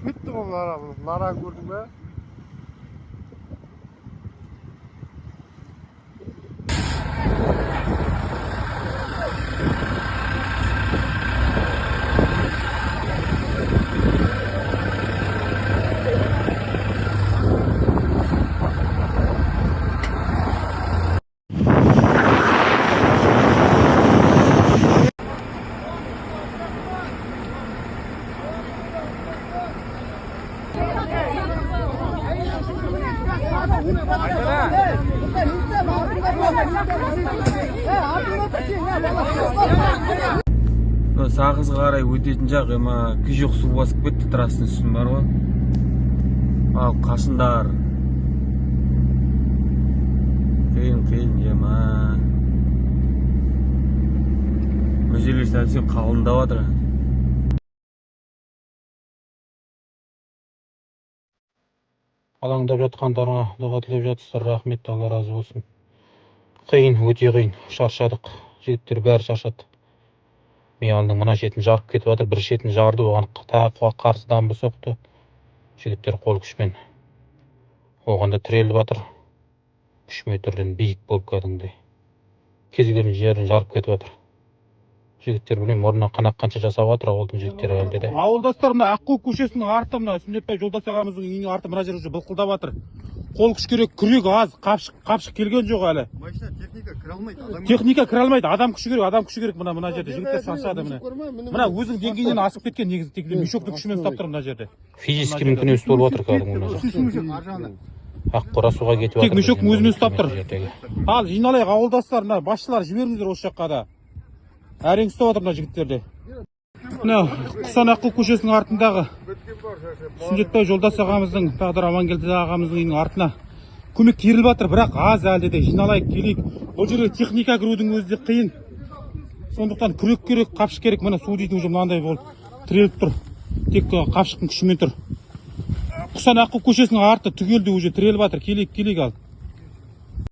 Bitti bunlar abi. Nara gördün mü? Сағызға қарай өтетін жақ ема күй жоқ, су басып кетті, трассының үстін бар ғой. Ал қашындар қиын ема өжелер сәлсеп қалындап жатыр. Алаңдап жатқандарыңа дұға тілеп жатсыздар, рахмет, Алла разы болсын. Қиын, өте қиын, шаршадық. Жігіттер бәрі шаршады. Миялының мына шетін жарып кетіп жатыр, бір шетін жарды, оған тағы қарсы дамбы соқты. Жігіттер қол күшпен оғанда тіреліп жатыр. 3 метрден биік болып кәдімгідей. Кез келген жерін жарып кетіп жатыр. Жігіттер білмеймін, орнынан қанаққанша жасап жатыр ауылдың жігіттері әлде де. Ауылдастар, мына Аққу көшесінің арты, мына Сүндетбай Жолдас ағамыздың үйінің арты мына жер уже былқылдап жатыр. Қол күш керек, күрек аз, қапшық келген жоқ әлі. Машина техника кіре алмайды. Техника кіре алмайды, адам күші керек мына жерде. Жігіттер шаршады міне. Мына өзінің деңгейінен асып кеткен, негізі тек мешоктың күшімен ұстап тұр мына жерде. Физически мүмкін емес болып жатыр кәдімгі мына жер. Аққора суға кетіп жатыр. Тек мешоктың өзімен ұстап тұр. Ал жиналайық ауылдастар, мына басшылар жіберіңіздер осы жаққа да. Әрең ұстап жатыр мына жігіттерде. Мына Құсан Аққу көшесінің артындағы Сүндетбай Жолдас ағамыздың, Тағдыр Амангелді ағамыздың үйінің артына көмек керіліп жатыр, бірақ аз әлде де. Жиналайық, келейік. Бұл жерге техника кірудің өзі де қиын. Сондықтан күрек керек, қапшық керек. Міне су дейді уже мынандай болып тіреліп тұр. Тек қапшықтың күшімен тұр. Құсан Аққу көшесінің арты түгелді уже тіреліп жатыр. Келейік ал.